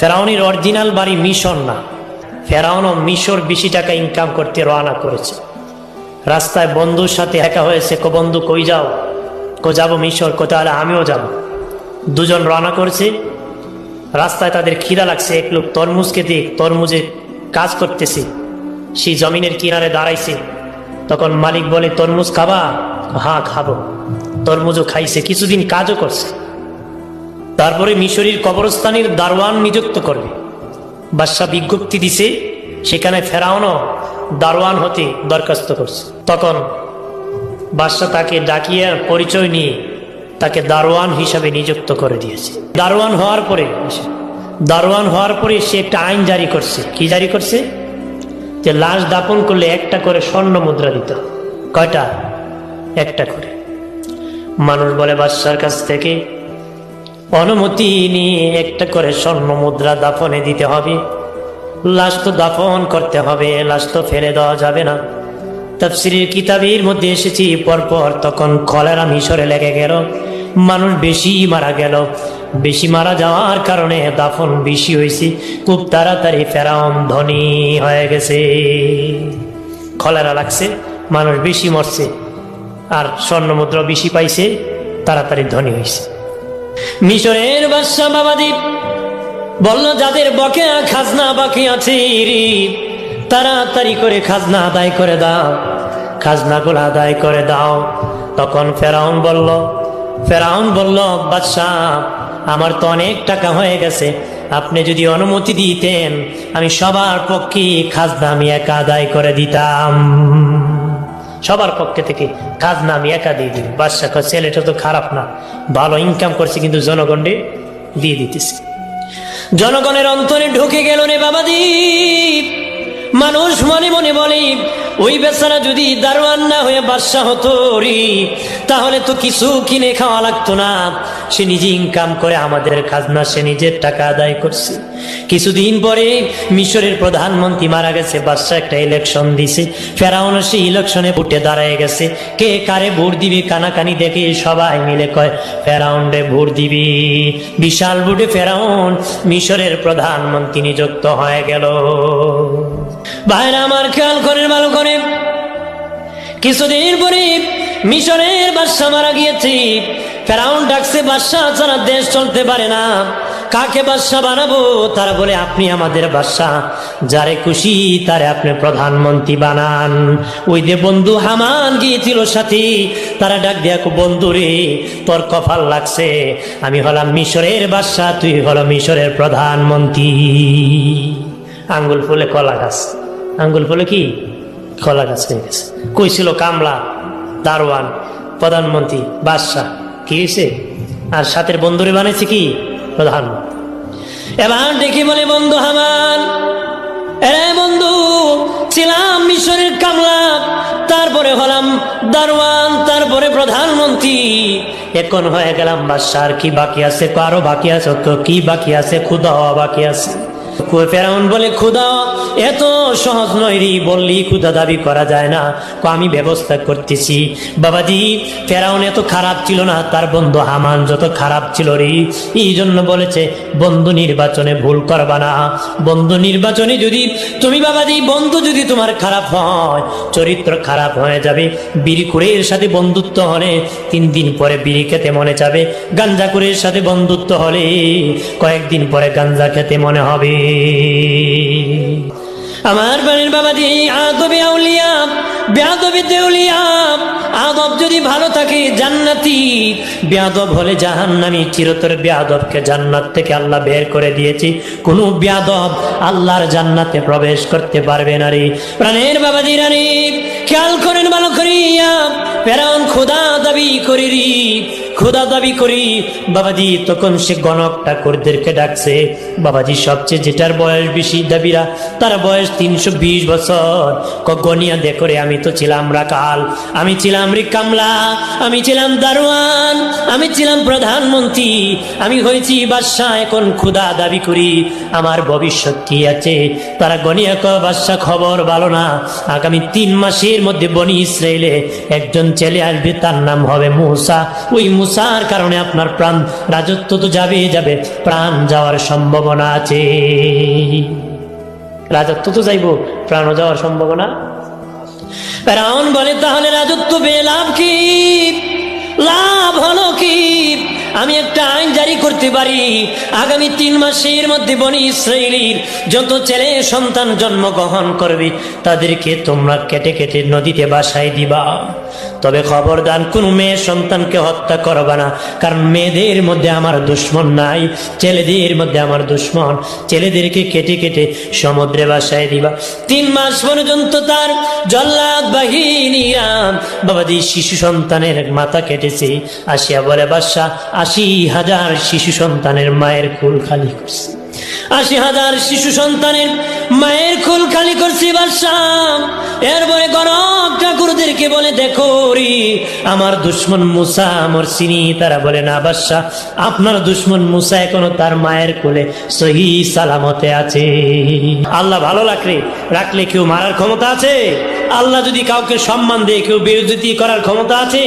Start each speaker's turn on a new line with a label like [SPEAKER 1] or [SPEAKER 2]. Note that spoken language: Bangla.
[SPEAKER 1] ফেরাউনের অরিজিনাল বাড়ি মিশর না, ফেরাউনও মিশর বেশি টাকা ইনকাম করতে রওনা করেছে। রাস্তায় বন্ধুর সাথে একা হয়েছে, কো বন্ধু কই যাও? কো যাবো মিশর। কো তাহলে আমিও যাব। দুজন রওনা করেছে। রাস্তায় তাদের খিদা লাগছে, এক লোক তরমুজ খেতে তরমুজে কাজ করতেছে, সেই জমিনের কিনারে দাঁড়াইছে। তখন মালিক বলে, তরমুজ খাবা? হ্যাঁ খাবো। তরমুজও খাইছে, কিছুদিন কাজও করছে। তারপরে মিশরের কবরস্থানের দারোয়ান নিযুক্ত করবে। বাদশাহ বিজ্ঞপ্তি দিছে, সেখানে ফেরাউনও দারোয়ান হতে দরখাস্ত করছে। তখন বাদশাহ তাকে ডাকিয়ে পরিচয় নিয়ে তাকে দারোয়ান হিসাবে নিযুক্ত করে দিয়েছে। দারোয়ান হওয়ার পরে সে একটা আইন জারি করছে। কি জারি করছে? যে লাশ দাপন করলে একটা করে স্বর্ণ মুদ্রা দিত। কয়টা? একটা করে। মানুষ বলে বাদশার কাছ থেকে অনুমতি নিয়ে একটা করে স্বর্ণ মুদ্রা দাফনে দিতে হবে। লাশ তো দাফন করতে হবে, লাশ তো ফেলে দেওয়া যাবে না। তাফসীরের কিতাবের মধ্যে এসেছি পরপর তখন কলেরা মিশরে লেগে গেল, মানুষ বেশি মারা গেল। বেশি মারা যাওয়ার কারণে দাফন বেশি হয়েছে। খুব তাড়াতাড়ি ফেরাউন ধনী হয়ে গেছে। কলেরা লাগছে, মানুষ বেশি মরছে, আর স্বর্ণ মুদ্রা বেশি পাইছে, তাড়াতাড়ি ধনী হয়েছে। মিশরের বাদশা বাবাদীপ বলল, যাদের বকেয়া খাজনা বাকি আছে তাড়াতাড়ি করে খাজনা আদায় করে দাও, খাজনাগুলো আদায় করে দাও। তখন ফেরাউন বলল, বাদশা আমার তো অনেক টাকা হয়ে গেছে, আপনি যদি অনুমতি দিতেন আমি সবার পক্ষে খাজনা আমি একা আদায় করে দিতাম। সবার পক্ষে থেকে খাজনা আমি একা দিয়ে দিই। বাদশা কয়, ছেলেটা তো খারাপ না, ভালো ইনকাম করছে, কিন্তু জনগণে দিয়ে দিতেছে। জনগণের অন্তরে ঢুকে গেল রে বাবাজি। মানুষ মনে মনে বলে, ওই বেচারা যদি দারোয়ান না হয়ে বাদশা হতো তাহলে তো কিছু কিনে খাওয়া লাগতো না। সে নিজে ইনকাম করে আমাদের খাজনা সে নিজের টাকা আদায় করছে। কিছুদিন পরে মিশরের প্রধানমন্ত্রী মারা গেছে, বাদশা একটা ইলেকশন দিছে। ফেরাউন সেই ইলেকশনে ভোটে দাঁড়ায় গেছে। কে কারে ভোট দিবি কানাকানি দেখে সবাই মিলে কয় ফেরাউন রে ভোট দিবি। বিশাল ভোটে ফেরাউন মিশরের প্রধানমন্ত্রী নিযুক্ত হয়ে গেল। ভাইরা আমার খেয়াল করেন ভালো করে, কিছুদিন পরে মিশরের বাদশা মারা গিয়েছে। ফেরাউন ডাকছে, বাদশা ছাড়া দেশ চলতে পারে না, কাকে বাদশা বানাবো? তারা বলে, আপনি আমাদের বাদশা, যারে খুশি তারে আপনি প্রধানমন্ত্রী বানান। ওই যে বন্ধু হামান গিয়েছিল সাথে, তারা ডাক দিয়া, বন্ধু রে তোর কপাল লাগছে, আমি হলাম মিশরের বাদশা, তুই হলো মিশরের প্রধানমন্ত্রী। আঙ্গুল ফুলে কলা গাছ, আঙ্গুল ফুলে কি কলা গাছ হয়ে গেছে। কইছিল কামলা, দারোয়ান, প্রধানমন্ত্রী, বাদশাহ, কি হয়েছে? আর সাথের বন্ধুরে বানাইছে কি প্রধানমন্ত্রী। এবার দেখি বলে, বন্ধু হামান, এরে বন্ধু, ছিলাম মিশরের কামলা, তারপরে হলাম দারোয়ান, তারপরে প্রধানমন্ত্রী, এখন হয়ে গেলাম বাদশাহ। আর কি বাকি আছে? আরো বাকি আছে। তো কি বাকি আছে? ক্ষুধা হওয়া বাকি আছে। ফেরাউন বলে, ক্ষুধা এত সহজ নয় রে, বললি ক্ষুধা দাবি করা যায় না। আমি ব্যবস্থা করতেছি। বাবাজি, ফেরাউন এত খারাপ ছিল না, তার বন্ধু হামান যত খারাপ ছিল রে। এই জন্য বলেছে, বন্ধু নির্বাচনে ভুল করবা না। বন্ধু নির্বাচনে যদি তুমি বাবাজি, বন্ধু যদি তোমার খারাপ হয়, চরিত্র খারাপ হয়ে যাবে। বিড়িখুরের সাথে বন্ধুত্ব হলে 3 দিন পরে বিড়ি খেতে মনে যাবে। গাঞ্জাখুরের সাথে বন্ধুত্ব হলে কয়েকদিন পরে গাঞ্জা খেতে মনে হবে। আমার বাড়ির বাবাজি, আদবে আউলিয়া বেয়াদবে দেউলিয়া। আদব যদি ভালো থাকে জান্নাতি, বেয়াদব হলে জাহান্নামী। চিরতর বেয়াদবকে জান্নাত থেকে আল্লাহ বের করে দিয়েছি। কোন বেয়াদব আল্লাহর জান্নাতে প্রবেশ করতে পারবে না রে। প্রাণের বাবাজি রানী খেয়াল করেন ভালো করিয়া, ফেরাউন খোদা দাবি করি রি, খোদা দাবি করি বাবাজি। তখন সে গণক ঠাকুরদেরকে ডাকছে। বাবাজি, সবচেয়ে যেটার বয়স বেশি দাবিরা, তার বয়স 320 বছর। গনিয়া দেখরে, আমি তো ছিলাম রাকাল, আমি ছিলাম কামলা, আমি ছিলাম দারোয়ান, আমি ছিলাম প্রধানমন্ত্রী, আমি হয়েছি বাদশাহ, এখন খোদা দাবি করি। আমার ভবিষ্যৎ কি আছে? তারা গনিয়া কয়, বাদশাহ খবর ভালো না, আগামী 3 মাসের মধ্যে বনি ইসরাইলে একজন ছেলে আসবে, তার নাম হবে মুসা। ওই মুসার কারণে আপনার প্রাণ, রাজত্ব তো যাবে, প্রাণ যাওয়ার সম্ভাবনা আছে। রাজত্ব তো যাইব, প্রাণও যাওয়ার সম্ভাবনা। ফেরাউন বলে, তাহলে রাজত্ব পেয়ে লাভ কি? লাভ হলো কি? আমি একটা আইন জারি করতে পারি, আগামী 3 মাসের মধ্যে বনি ইসরাইলের যত ছেলে সন্তান জন্মগ্রহণ করবে তাদেরকে তোমরা কেটে কেটে নদীতে ভাসায় দিবা। তবে খবরদার কোন মেয়ে সন্তানকে হত্যা করবা না, কারণ মেয়েদের মধ্যে আমার দুশ্মন নাই, ছেলেদের মধ্যে আমার দুশ্মন। ছেলেদেরকে কেটে কেটে সমুদ্রে ভাসায় দিবা। 3 মাস পর্যন্ত তার জল্লাদ বাহিনীরা বাবাজি শিশু সন্তানের মাথা কেটেছে। আসিয়া বলে, বাদশাহ 80,000 শিশু সন্তানের মায়ের কুল খালি করছে। 80,000 শিশু সন্তানের মায়ের কুল খালি করছি বাদশাহ। এরপরে গণক ঠাকুরদেরকে বলে, দেখো রে আমার দুশ্মন মুসা মরসিনি। তারা বলে, না বাদশাহ, আপনার দুশ্মন মুসা এখনো তার মায়ের কোলে সহি সালামতে আছে। আল্লাহ ভালো রাখলে কেউ মারার ক্ষমতা আছে? আল্লাহ যদি কাউকে সম্মান দেয়, কেউ বেইজ্জতি করার ক্ষমতা আছে?